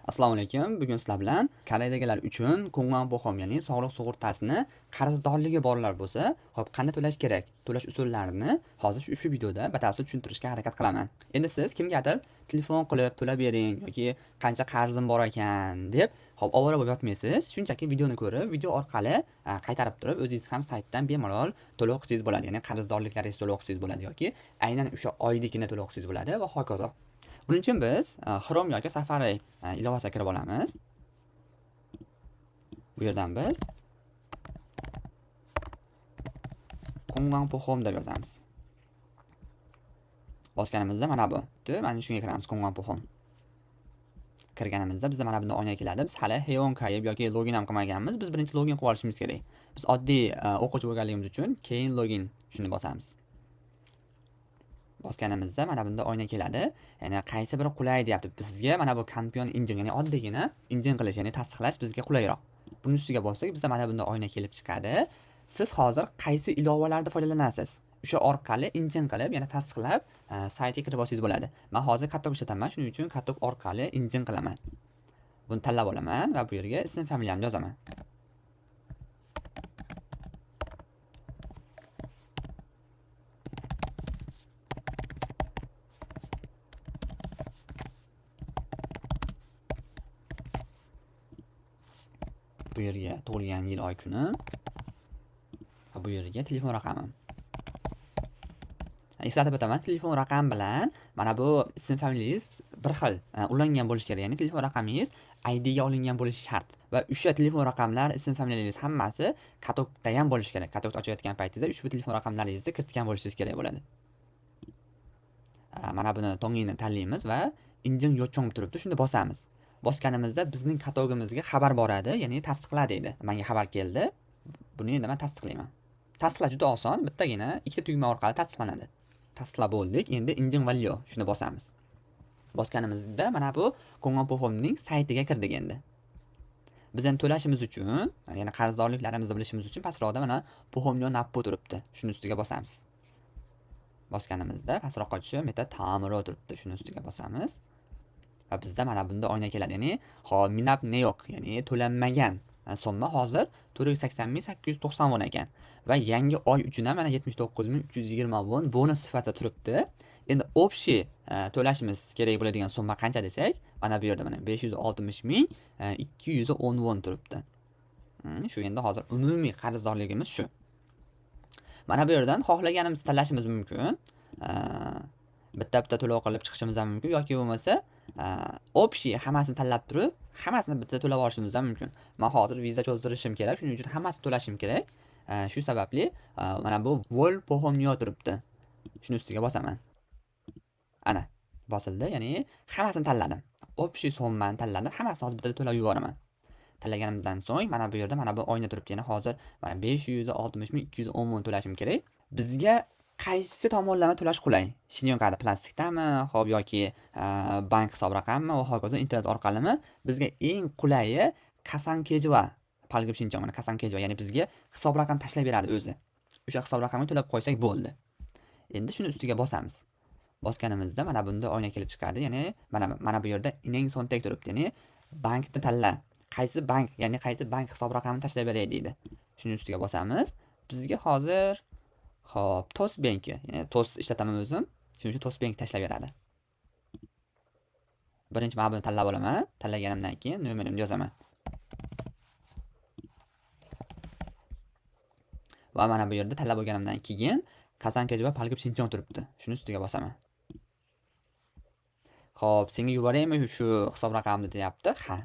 Assalomu alaykum. Bugun sizlar bilan Koreyadagilar uchun Konganpoxom, ya'ni sog'liq sug'urtasini qarzdorligi borlar bo'lsa, hop qanday to'lash kerak? To'lash usullarini hozir shu videoda batafsil tushuntirishga harakat qilaman. Endi siz kimgadir telefon qilib to'lab bering yoki qancha qarzim bor ekan deb hop ovora bo'lib yotmaysiz. Shunchaki videoni ko'rib, video orqali qaytarib turib, o'zingiz ham saytdan bemalol to'lov qilsangiz bo'ladi. Ya'ni qarzdorliklaringizni to'lov qilsangiz bo'ladi yoki aynan o'sha oyligini to'lov qilsangiz bo'ladi va hokazo. Buning uchun biz Chrome yoki Safari ilovasiga kirib olamiz. Bu yerdan biz Konganpoxom deb yozamiz. Bosganimizda mana bu. Mana shunga kiramiz, Konganpoxom. Kirganimizda bizda mana bunday oyna keladi. Biz hali Heon Kayib yoki login ham qilmaganmiz. Biz birinchi login qilib olishimiz kerak. Biz oddiy o'quvchi bo'lganligimiz uchun keyin login shuni bosamiz. Bosganimizda mana bunda oyna keladi. Ya'ni qaysi biri qulay deyapti bizga. Mana bu Kanpion engine, ya'ni oddiygina engine qilish, ya'ni tasdiqlash bizga qulayroq. Buning ustiga bossak, bizda mana bunda oyna kelib chiqadi. Siz hozir qaysi ilovalardan foydalanasiz? O'sha orqali engine qilib, yana tasdiqlab, saytga kirib olsangiz bo'ladi. Men hozir Katok ishlataman, shuning uchun Katok orqali engine qilaman. Buni tanlab olaman va bu yerga ism familiyamni yozaman. Bu yerga tug'ilgan yil, oy, kuni. Bu yerga telefon raqamim. Eslatib o'taman, telefon raqam bilan mana bu ism familiyangiz bir xil ulangan bo'lishi kerak. Ya'ni telefon raqamingiz ID ga olingan bo'lishi shart. Va o'sha telefon raqamlar, ism familiyangiz hammasi Katokda ham bo'lishi kerak. Katokni ochayotgan paytingizda ushbu telefon raqamlaringizni kiritgan bo'lishingiz kerak bo'ladi. Mana buni tongini tanlaymiz va engine yo'cho'ng turibdi, shunda bosamiz. Bosganimizda bizning katogimizga xabar boradi, ya'ni tasdiqla deydi. Menga xabar keldi. Buni endi men tasdiqlayman. Tasdiqlash juda oson, bittagina ikkita tugma orqali tasdiqlanadi. Tasdiqlab bo'ldik. Endi engine value shuni bosamiz. Bosganimizda mana bu Konganpoxomning saytiga kirdik endi. Biz endi to'lashimiz uchun, ya'ni qarzdorliklarimizni bilishimiz uchun pastroqda mana Poxomyo Nappo turibdi. Shuni ustiga bosamiz. Bosganimizda pastroqqa tushib, meta ta'miro turibdi. Shuni ustiga bosamiz. Va bizda mana bunda oyna keladi. Ya'ni minap ne yo'q, ya'ni to'lanmagan summa hozir 480.890 won ekan. Va yangi oy uchun ham mana 79.320 won bonus sifatida turibdi. Endi общий to'lashimiz kerak bo'ladigan summa qancha desak, mana bu yerda mana 560.210 won turibdi. Shu endi hozir umumiy qarzdorligimiz shu. Mana bu yerdan xohlaganimizni tanlashimiz mumkin. Bitta to'lov qilib chiqishimiz ham mumkin yoki bo'lmasa общий hammasini tanlab turib, hammasini bitta to'lab olishimiz ham mumkin. Men hozir viza cho'zdirishim kerak, shuning uchun hammasini to'lashim kerak. Shu sababli mana bu Vol Poxomyo turibdi. Shuni ustiga bosaman. Ana, bosildi, ya'ni hammasini tanladim. Общий summani tanladim, hammasini hozir bitta to'lab yuboraman. Tanlaganimdan so'ng mana bu yerda mana bu oyna turibdi. Ya'ni hozir mana 560.210 won to'lashim kerak. Bizga qaysi tomonlama to'lash qulay? Shinyon karta plastikdami, xo'p yoki bank hisob raqamimi, va hokazo internet orqalimi? Bizga eng qulayi Kasankejwa palgib shinchon, mana Kasankejwa, ya'ni bizga hisob raqam tashlab beradi o'zi. O'sha hisob raqamini to'lab qo'ysak bo'ldi. Endi shuni ustiga bosamiz. Bosganimizda mana bunda oyna kelib chiqadi. Ya'ni mana bu yerda ineng sontek turibdi. Ya'ni bankni tanla. Qaysi bank, ya'ni qaysi bank hisob raqamini tashlab beray deydi. Shuni ustiga bosamiz. Bizga hozir xo'p, Toast Bank, ya'ni Toast ishlataman o'zim. Shuning uchun Toast Bank tashlab beradi. Birinchi men buni tanlab olaman. Tanlaganimdan keyin nomerimni yozaman. Va mana bu yerda tanlab olganimdan keyin Kasankejwa palgib shinchon turibdi. Shuni ustiga bosaman. Xo'p, senga yuboraymi shu hisob raqamni deyapti. Ha.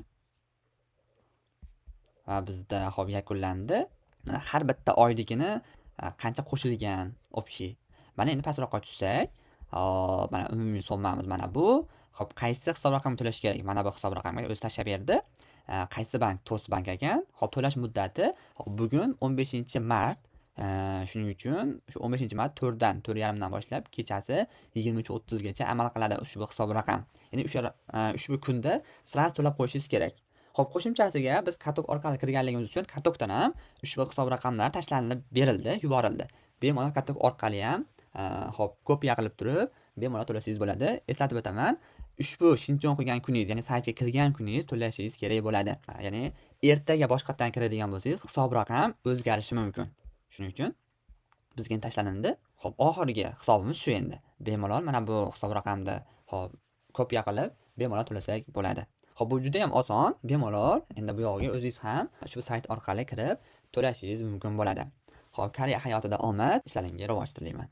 Va bizda xo'p yakunlandi. Mana har bitta oyligini qancha qo'shilgan общий. Mana endi pastroqqa tushsak, mana umumiy summamiz mana bu. Xo'p, qaysi hisob raqamini to'lash kerak? Mana bu hisob raqamiga o'zi tashlab berdi. Qaysi bank? Toast Bank ekan. Xo'p, to'lash muddati bugun 15-mart. Shuning uchun shu 15-mart 4dan 4:30dan boshlab kechasi 23:30 gacha amal qiladi ushbu hisob raqam. Ya'ni ushbu kunda sraz to'lab qo'yishingiz kerak. Xo'p, qo'shimchasiga biz Katok orqali kirganligimiz uchun Katokdan ham ushbu hisob raqamlar tashlanib berildi, yuborildi. Bemalol Katok orqali ham xo'p, kopiya qilib turib bemalol to'lasangiz bo'ladi. Eslatib o'taman, ushbu shinchon qilgan kuningiz, ya'ni saytga kirgan kuningiz to'lashingiz kerak bo'ladi. Ya'ni ertaga boshqatdan kiradigan bo'lsangiz, hisob raqam o'zgarishi mumkin. Shuning uchun bizga tashlanadi. Xo'p, oxirgi hisobimiz shu endi. Bemalol mana bu hisob raqamni hop kopiya qilib, bemalol to'lasak bo'ladi. Xo'p, bu juda ham oson. Bemalol endi bu yog'iga o'zingiz ham shu sayt orqali kirib to'lashingiz mumkin bo'ladi. Xo'p, Koreya hayotida omad, ishlaringizga rivoj tilayman.